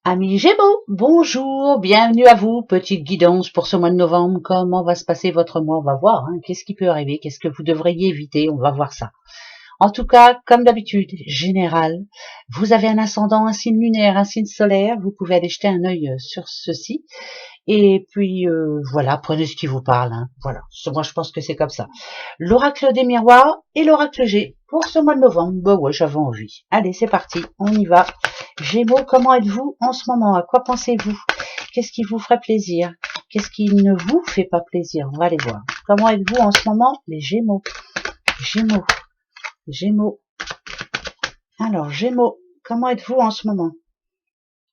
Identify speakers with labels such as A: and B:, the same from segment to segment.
A: Amis Gémeaux, bonjour, bienvenue à vous, petite guidance pour ce mois de novembre. Comment va se passer votre mois? On va voir, hein. Qu'est-ce qui peut arriver, qu'est-ce que vous devriez éviter, on va voir ça. En tout cas, comme d'habitude, général, vous avez un ascendant, un signe lunaire, un signe solaire, vous pouvez aller jeter un œil sur ceci. Et puis voilà, prenez ce qui vous parle, hein. Voilà, moi je pense que c'est comme ça. L'oracle des miroirs et l'oracle G pour ce mois de novembre. Bah ouais, j'avais envie. Allez, c'est parti, on y va. Gémeaux, comment êtes-vous en ce moment? À quoi pensez-vous? Qu'est-ce qui vous ferait plaisir? Qu'est-ce qui ne vous fait pas plaisir? On va aller voir. Comment êtes-vous en ce moment, les Gémeaux? Gémeaux, Gémeaux. Alors, Gémeaux, comment êtes-vous en ce moment?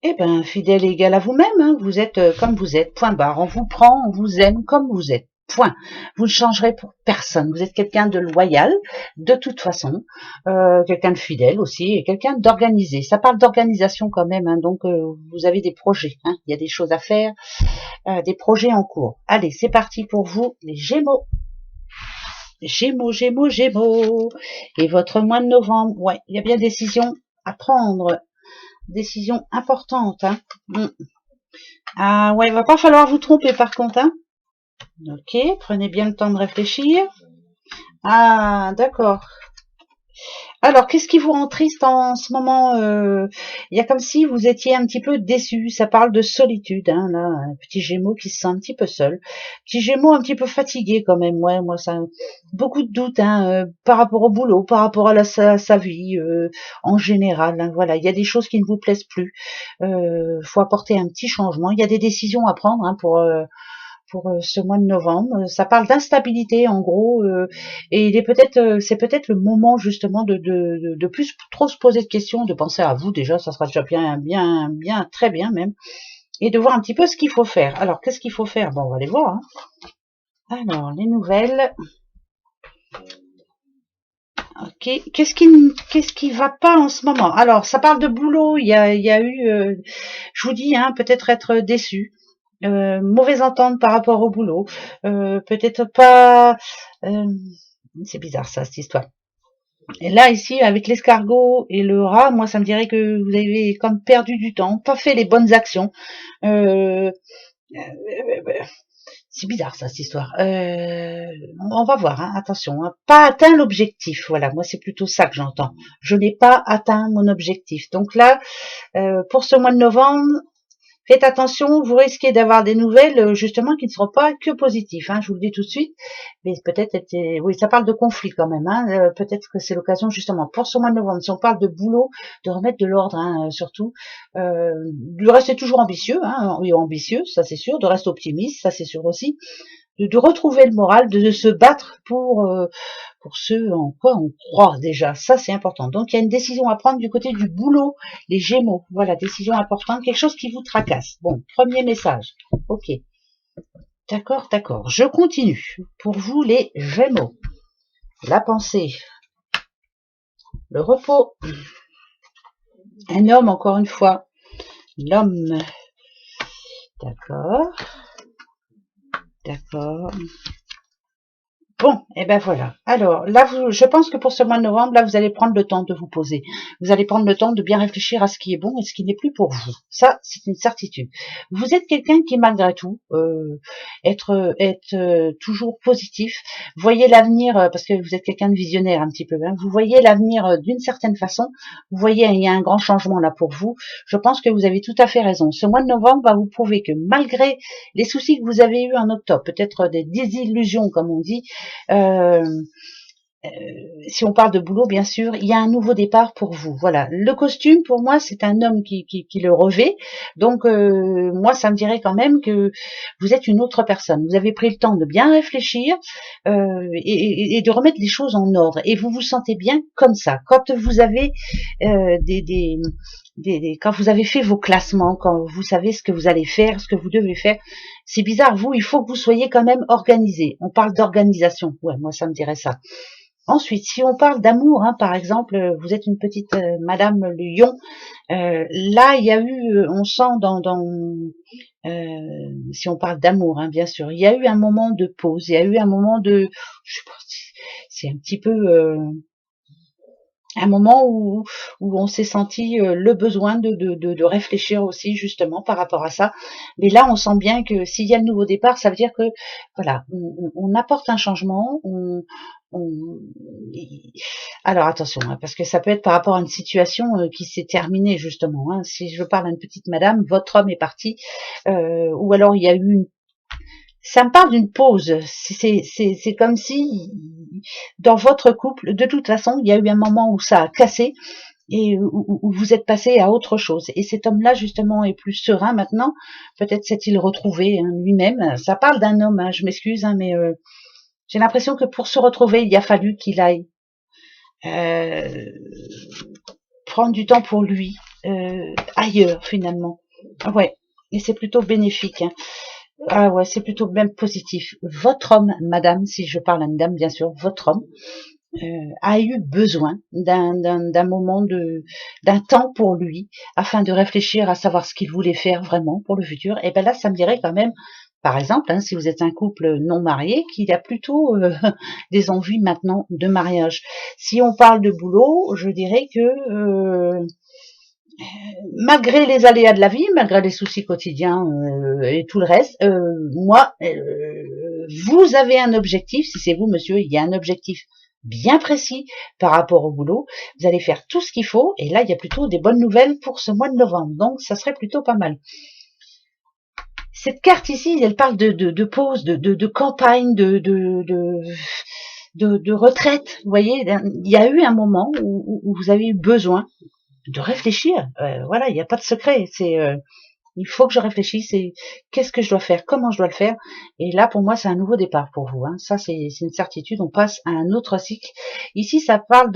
A: Eh ben, fidèle et égal à vous-même, hein. Vous êtes comme vous êtes, point barre. On vous prend, on vous aime comme vous êtes, point. Vous ne changerez pour personne. Vous êtes quelqu'un de loyal, de toute façon, quelqu'un de fidèle aussi, et quelqu'un d'organisé. Ça parle d'organisation quand même, hein. Donc vous avez des projets, hein. Il y a des choses à faire, des projets en cours. Allez, c'est parti pour vous, les Gémeaux. Gémeaux, Gémeaux, Gémeaux. Et votre mois de novembre, ouais, il y a bien des décisions à prendre. Décision importante, hein. Ah ouais, il va pas falloir vous tromper par contre, hein. Ok, prenez bien le temps de réfléchir. Ah, d'accord. Alors, qu'est-ce qui vous rend triste en ce moment? Il y a comme si vous étiez un petit peu déçu. Ça parle de solitude, hein, là, un petit Gémeaux qui se sent un petit peu seul. Petit Gémeaux un petit peu fatigué quand même. Ouais, moi ça, beaucoup de doutes, hein, par rapport au boulot, par rapport à sa vie en général, hein, voilà, il y a des choses qui ne vous plaisent plus. Faut apporter un petit changement. Il y a des décisions à prendre, hein, pour ce mois de novembre. Ça parle d'instabilité en gros, et il est peut-être, c'est peut-être le moment justement de plus trop se poser de questions, de penser à vous déjà, ça sera déjà bien, très bien même, et de voir un petit peu ce qu'il faut faire. Alors qu'est-ce qu'il faut faire? Bon, on va aller voir, hein. Alors les nouvelles. Ok, qu'est-ce qui va pas en ce moment? Alors ça parle de boulot. Il y a eu, je vous dis, hein, peut-être être déçu. Mauvaise entente par rapport au boulot, peut-être pas, euh, c'est bizarre ça, cette histoire. Et là ici avec l'escargot et le rat, moi ça me dirait que vous avez comme perdu du temps, pas fait les bonnes actions. Euh, c'est bizarre ça, cette histoire. On va voir, hein, attention, hein, pas atteint l'objectif. Voilà, moi c'est plutôt ça que j'entends. Je n'ai pas atteint mon objectif. Donc là, pour ce mois de novembre, faites attention, vous risquez d'avoir des nouvelles justement qui ne seront pas que positives, hein, je vous le dis tout de suite. Mais peut-être, oui, ça parle de conflit quand même, hein, peut-être que c'est l'occasion justement pour ce mois de novembre, si on parle de boulot, de remettre de l'ordre, hein, surtout, de rester toujours ambitieux, hein, oui, ambitieux, ça c'est sûr, de rester optimiste, ça c'est sûr aussi, de retrouver le moral, de se battre pour ce en quoi on croit déjà. Ça, c'est important. Donc, il y a une décision à prendre du côté du boulot, les Gémeaux. Voilà, décision importante, quelque chose qui vous tracasse. Bon, premier message. Ok, d'accord, d'accord. Je continue. Pour vous, les Gémeaux, la pensée, le repos, un homme, encore une fois, l'homme. D'accord, d'accord. Bon, et ben voilà. Alors là, je pense que pour ce mois de novembre, là, vous allez prendre le temps de vous poser. Vous allez prendre le temps de bien réfléchir à ce qui est bon et ce qui n'est plus pour vous. Ça, c'est une certitude. Vous êtes quelqu'un qui, malgré tout, être toujours positif. Voyez l'avenir, parce que vous êtes quelqu'un de visionnaire un petit peu. Hein, vous voyez l'avenir d'une certaine façon. Vous voyez, il y a un grand changement là pour vous. Je pense que vous avez tout à fait raison. Ce mois de novembre va vous prouver que malgré les soucis que vous avez eus en octobre, peut-être des désillusions, comme on dit, euh, si on parle de boulot, bien sûr, il y a un nouveau départ pour vous. Voilà. Le costume, pour moi, c'est un homme qui le revêt. Donc, moi, ça me dirait quand même que vous êtes une autre personne. Vous avez pris le temps de bien réfléchir et de remettre les choses en ordre. Et vous vous sentez bien comme ça. Quand vous avez quand vous avez fait vos classements, quand vous savez ce que vous allez faire, ce que vous devez faire, c'est bizarre. Vous, il faut que vous soyez quand même organisé. On parle d'organisation. Ouais, moi, ça me dirait ça. Ensuite, si on parle d'amour, hein, par exemple, vous êtes une petite Madame Lion, là il y a eu, on sent si on parle d'amour, hein, bien sûr, il y a eu un moment de pause, il y a eu un moment de, je sais pas, c'est un petit peu, un moment où on s'est senti le besoin de réfléchir aussi justement par rapport à ça. Mais là, on sent bien que s'il y a le nouveau départ, ça veut dire que voilà, on apporte un changement. On- Alors attention, hein, parce que ça peut être par rapport à une situation qui s'est terminée justement. Hein. Si je parle à une petite madame, votre homme est parti, ou alors il y a eu une ça me parle d'une pause. C'est comme si dans votre couple, de toute façon, il y a eu un moment où ça a cassé et où vous êtes passé à autre chose. Et cet homme-là, justement, est plus serein maintenant. Peut-être s'est-il retrouvé hein, lui-même. Ça parle d'un homme, hein, je m'excuse, hein, mais j'ai l'impression que pour se retrouver, il a fallu qu'il aille euh, prendre du temps pour lui, ailleurs finalement. Ouais, et c'est plutôt bénéfique. Hein. Ah ouais, c'est plutôt même positif. Votre homme, madame, si je parle à une dame, bien sûr, votre homme a eu besoin d'un moment d'un temps pour lui afin de réfléchir à savoir ce qu'il voulait faire vraiment pour le futur. Et ben là, ça me dirait quand même, par exemple, hein, si vous êtes un couple non marié, qu'il a plutôt des envies maintenant de mariage. Si on parle de boulot, je dirais que malgré les aléas de la vie, malgré les soucis quotidiens et tout le reste, vous avez un objectif, si c'est vous monsieur, il y a un objectif bien précis par rapport au boulot, vous allez faire tout ce qu'il faut, et là il y a plutôt des bonnes nouvelles pour ce mois de novembre, donc ça serait plutôt pas mal. Cette carte ici, elle parle de pause, de campagne, de retraite, vous voyez, il y a eu un moment où vous avez eu besoin de réfléchir. Voilà, il n'y a pas de secret. C'est il faut que je réfléchisse. Et qu'est-ce que je dois faire, comment je dois le faire. Et là, pour moi, c'est un nouveau départ pour vous. Hein. Ça, c'est une certitude. On passe à un autre cycle. Ici, ça parle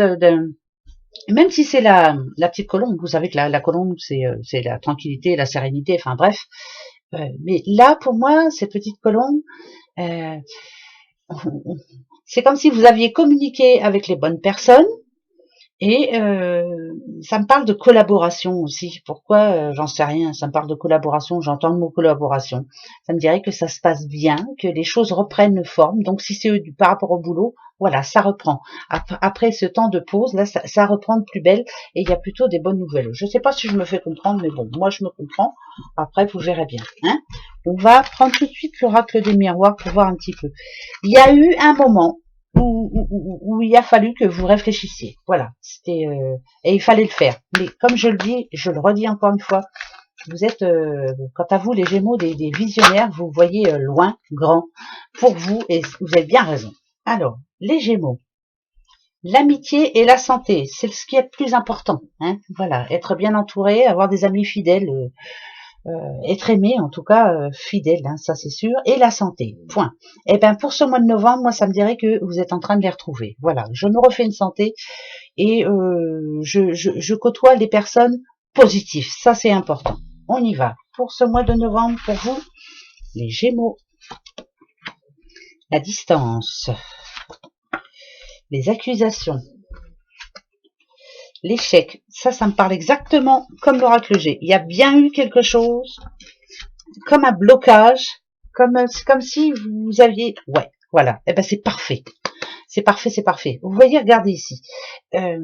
A: même si c'est la petite colombe. Vous savez que la colombe, c'est la tranquillité, la sérénité. Enfin bref. Mais là, pour moi, cette petite colombe, euh, c'est comme si vous aviez communiqué avec les bonnes personnes. Et ça me parle de collaboration aussi. Pourquoi j'en sais rien. Ça me parle de collaboration. J'entends le mot collaboration. Ça me dirait que ça se passe bien, que les choses reprennent forme. Donc si c'est par rapport au boulot, voilà, ça reprend. Après ce temps de pause, là, ça reprend de plus belle et il y a plutôt des bonnes nouvelles. Je ne sais pas si je me fais comprendre, mais bon, moi je me comprends. Après, vous verrez bien. Hein. On va prendre tout de suite l'oracle des miroirs pour voir un petit peu. Il y a eu un moment où il a fallu que vous réfléchissiez. Voilà, c'était et il fallait le faire. Mais comme je le dis, je le redis encore une fois, vous êtes, quant à vous, les Gémeaux, des visionnaires, vous voyez loin, grand, pour vous, et vous avez bien raison. Alors, les Gémeaux, l'amitié et la santé, c'est ce qui est le plus important. Hein, voilà, être bien entouré, avoir des amis fidèles, être aimé, en tout cas fidèle, hein, ça c'est sûr, et la santé, point. Et ben pour ce mois de novembre, moi ça me dirait que vous êtes en train de les retrouver. Voilà, je me refais une santé et je côtoie les personnes positives, ça c'est important. On y va. Pour ce mois de novembre, pour vous, les Gémeaux, la distance, les accusations, l'échec, ça me parle exactement comme l'oracle G. Il y a bien eu quelque chose comme un blocage, comme si vous aviez, ouais, voilà, eh ben c'est parfait, c'est parfait, c'est parfait. Vous voyez, regardez ici, euh,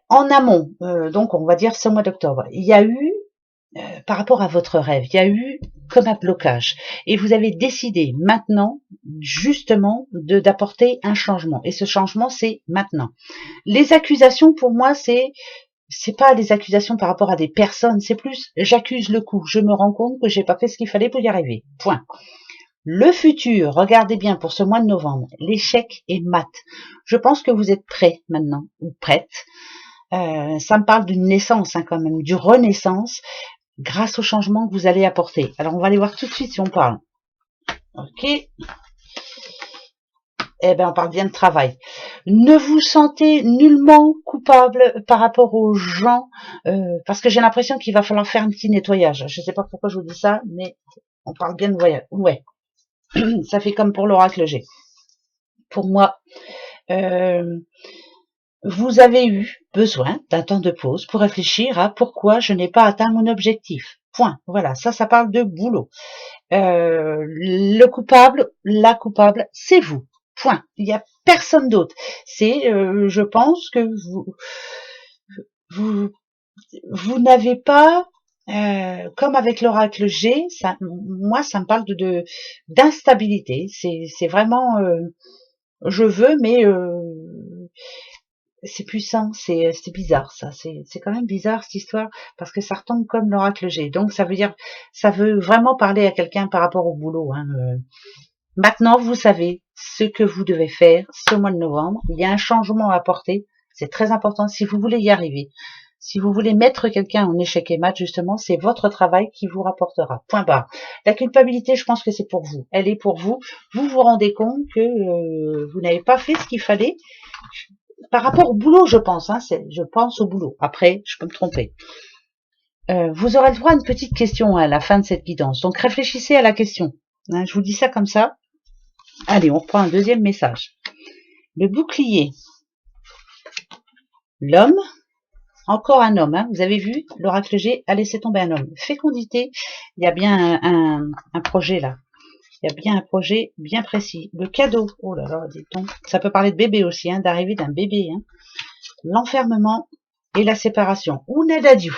A: en amont, donc on va dire ce mois d'octobre, il y a eu, par rapport à votre rêve, il y a eu comme un blocage, et vous avez décidé maintenant, justement, d'apporter un changement, et ce changement c'est maintenant. Les accusations pour moi c'est pas des accusations par rapport à des personnes, c'est plus j'accuse le coup, je me rends compte que j'ai pas fait ce qu'il fallait pour y arriver. Point. Le futur, regardez bien pour ce mois de novembre, l'échec est mat. Je pense que vous êtes prêts maintenant, ou prête. Ça me parle d'une naissance hein, quand même, d'une renaissance grâce au changement que vous allez apporter. Alors on va aller voir tout de suite si on parle. Ok. Eh ben, on parle bien de travail. Ne vous sentez nullement coupable par rapport aux gens, parce que j'ai l'impression qu'il va falloir faire un petit nettoyage. Je ne sais pas pourquoi je vous dis ça, mais on parle bien de voyage. Ouais, ça fait comme pour l'oracle G. Pour moi, vous avez eu besoin d'un temps de pause pour réfléchir à pourquoi je n'ai pas atteint mon objectif. Point. Voilà, ça parle de boulot. Le coupable, la coupable, c'est vous. Point. Il n'y a personne d'autre. C'est, je pense que vous n'avez pas, comme avec l'oracle G, ça, moi, ça me parle d'instabilité. C'est vraiment, je veux, mais c'est puissant, c'est bizarre ça, c'est quand même bizarre cette histoire parce que ça retombe comme l'oracle G. Donc ça veut dire, ça veut vraiment parler à quelqu'un par rapport au boulot. Hein. Maintenant, vous savez ce que vous devez faire ce mois de novembre. Il y a un changement à apporter, c'est très important si vous voulez y arriver. Si vous voulez mettre quelqu'un en échec et mat, justement, c'est votre travail qui vous rapportera. Point barre. La culpabilité, je pense que c'est pour vous. Elle est pour vous. Vous vous rendez compte que vous n'avez pas fait ce qu'il fallait par rapport au boulot, je pense. Hein, je pense au boulot. Après, je peux me tromper. Vous aurez le droit à une petite question à la fin de cette guidance. Donc, réfléchissez à la question. Hein, je vous dis ça comme ça. Allez, on reprend un deuxième message. Le bouclier. L'homme. Encore un homme, hein. Vous avez vu, l'oracle G a laissé tomber un homme. Fécondité, il y a bien un projet là. Il y a bien un projet bien précis. Le cadeau, oh là là, dit-on. Ça peut parler de bébé aussi, hein, d'arrivée d'un bébé. Hein. L'enfermement et la séparation. Unadadiu.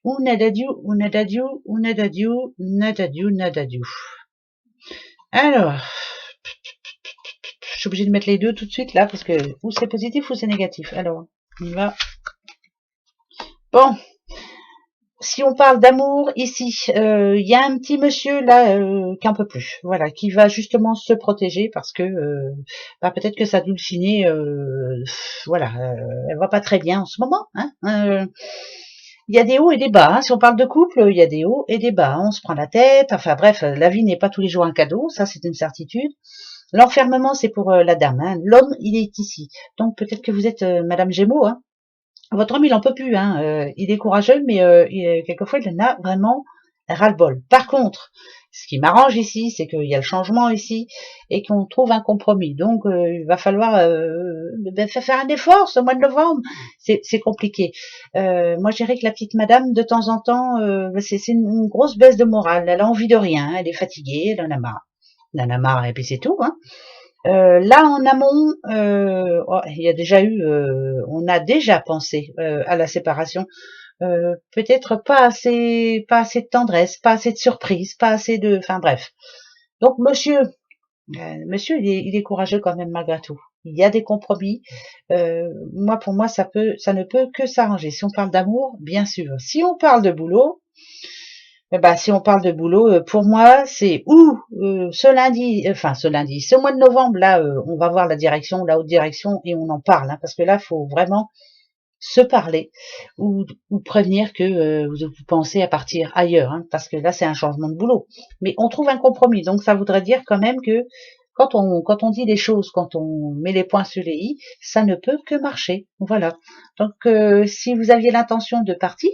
A: Unadadiu, unadadiu, unadadiu, nadadiu, nadadiu. Alors, je suis obligée de mettre les deux tout de suite là, parce que ou c'est positif ou c'est négatif. Alors, on y va. Bon, si on parle d'amour ici, il y a un petit monsieur là qui en peut plus, voilà, qui va justement se protéger parce que peut-être que sa dulcinée, voilà, elle va pas très bien en ce moment. Hein, il y a des hauts et des bas. Hein. Si on parle de couple, il y a des hauts et des bas. On se prend la tête. Enfin bref, la vie n'est pas tous les jours un cadeau, ça c'est une certitude. L'enfermement, c'est pour la dame. Hein. L'homme, il est ici. Donc peut-être que vous êtes Madame Gémeaux. Hein. Votre homme, il en peut plus. Hein. Il est courageux, mais quelquefois, il en a vraiment ras-le-bol. Par contre, ce qui m'arrange ici, c'est qu'il y a le changement ici et qu'on trouve un compromis. Donc, il va falloir faire un effort ce mois de novembre. C'est compliqué. Moi, je dirais que la petite madame, de temps en temps, c'est une grosse baisse de morale. Elle a envie de rien. Elle est fatiguée, elle en a marre. Elle en a marre et puis c'est tout. Hein. Là en amont, il y a déjà eu, on a déjà pensé à la séparation. Peut-être pas assez de tendresse, pas assez de surprise, pas assez de, enfin bref. Donc monsieur, il est courageux quand même malgré tout. Il y a des compromis. Moi pour moi ça ne peut que s'arranger. Si on parle d'amour, bien sûr. Si on parle de boulot. Si on parle de boulot, pour moi, c'est ce mois de novembre, là, on va voir la haute direction, et on en parle, hein, parce que là, il faut vraiment se parler ou prévenir que vous pensez à partir ailleurs, hein, parce que là, c'est un changement de boulot. Mais on trouve un compromis, donc ça voudrait dire quand même que quand on dit les choses, quand on met les points sur les i, ça ne peut que marcher. Voilà. Donc, si vous aviez l'intention de partir,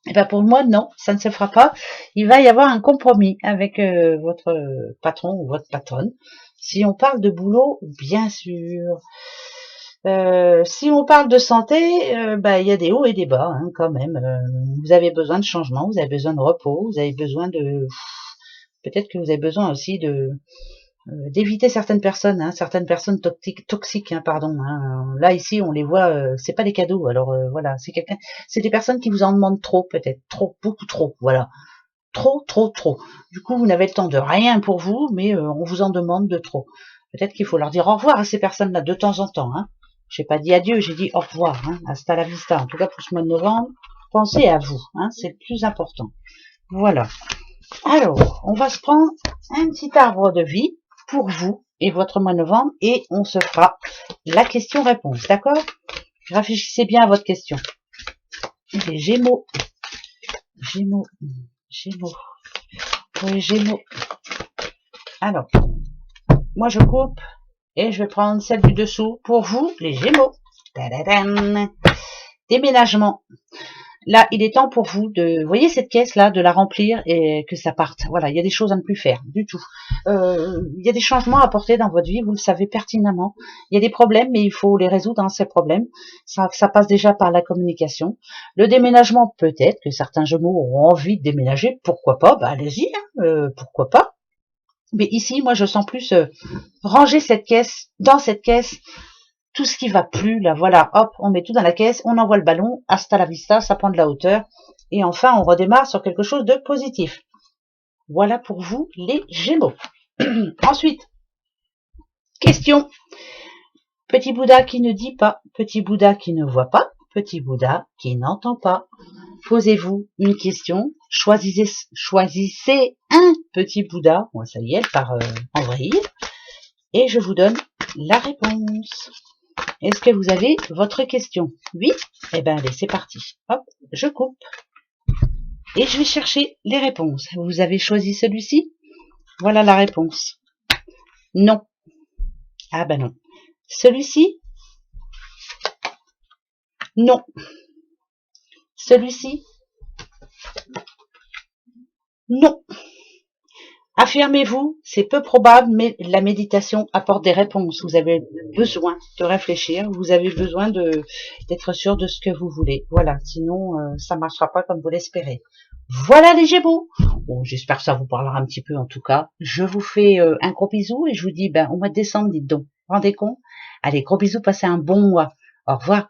A: et pour moi, non, ça ne se fera pas. Il va y avoir un compromis avec votre patron ou votre patronne. Si on parle de boulot, bien sûr. Si on parle de santé, il y a des hauts et des bas, hein, quand même. Vous avez besoin de changement, vous avez besoin de repos, vous avez besoin de... Peut-être que vous avez besoin aussi d'éviter certaines personnes toxiques, hein, pardon. Hein. Là ici, on les voit, c'est pas des cadeaux. Alors voilà, c'est des personnes qui vous en demandent trop, peut-être trop, beaucoup trop, voilà, trop. Du coup, vous n'avez le temps de rien pour vous, mais on vous en demande de trop. Peut-être qu'il faut leur dire au revoir à ces personnes-là de temps en temps. Hein. J'ai pas dit adieu, j'ai dit au revoir. Hein. Hasta la vista. En tout cas pour ce mois de novembre, pensez à vous. Hein, c'est le plus important. Voilà. Alors, on va se prendre un petit arbre de vie pour vous et votre mois de novembre et on se fera la question-réponse, d'accord? Réfléchissez bien à votre question. Les Gémeaux. Oui, Gémeaux. Alors, moi je coupe et je vais prendre celle du dessous pour vous, les Gémeaux. Tadadam. Déménagement. Là, il est temps pour vous vous voyez cette caisse-là, de la remplir et que ça parte. Voilà, il y a des choses à ne plus faire, du tout. Il y a des changements à apporter dans votre vie, vous le savez pertinemment. Il y a des problèmes, mais il faut les résoudre, hein, ces problèmes. Ça passe déjà par la communication. Le déménagement, peut-être que certains Gémeaux auront envie de déménager, pourquoi pas, allez-y, hein, pourquoi pas. Mais ici, moi, je sens plus ranger cette caisse, dans cette caisse, tout ce qui va plus, là, voilà, hop, on met tout dans la caisse, on envoie le ballon, hasta la vista, ça prend de la hauteur, et enfin, on redémarre sur quelque chose de positif. Voilà pour vous, les Gémeaux. Ensuite, question. Petit Bouddha qui ne dit pas, petit Bouddha qui ne voit pas, petit Bouddha qui n'entend pas. Posez-vous une question, choisissez un petit Bouddha, bon, ça y est, elle part en vrille, et je vous donne la réponse. Est-ce que vous avez votre question? Oui? Eh bien, allez, c'est parti. Hop, je coupe. Et je vais chercher les réponses. Vous avez choisi celui-ci? Voilà la réponse. Non. Ah ben non. Celui-ci? Non. Celui-ci? Non. Affirmez-vous, c'est peu probable, mais la méditation apporte des réponses. Vous avez besoin de réfléchir, vous avez besoin d'être sûr de ce que vous voulez. Voilà, sinon ça marchera pas comme vous l'espérez. Voilà les Gémeaux. Bon, j'espère que ça vous parlera un petit peu en tout cas. Je vous fais un gros bisou et je vous dis au mois de décembre, dites donc, rendez compte. Allez, gros bisous, passez un bon mois. Au revoir.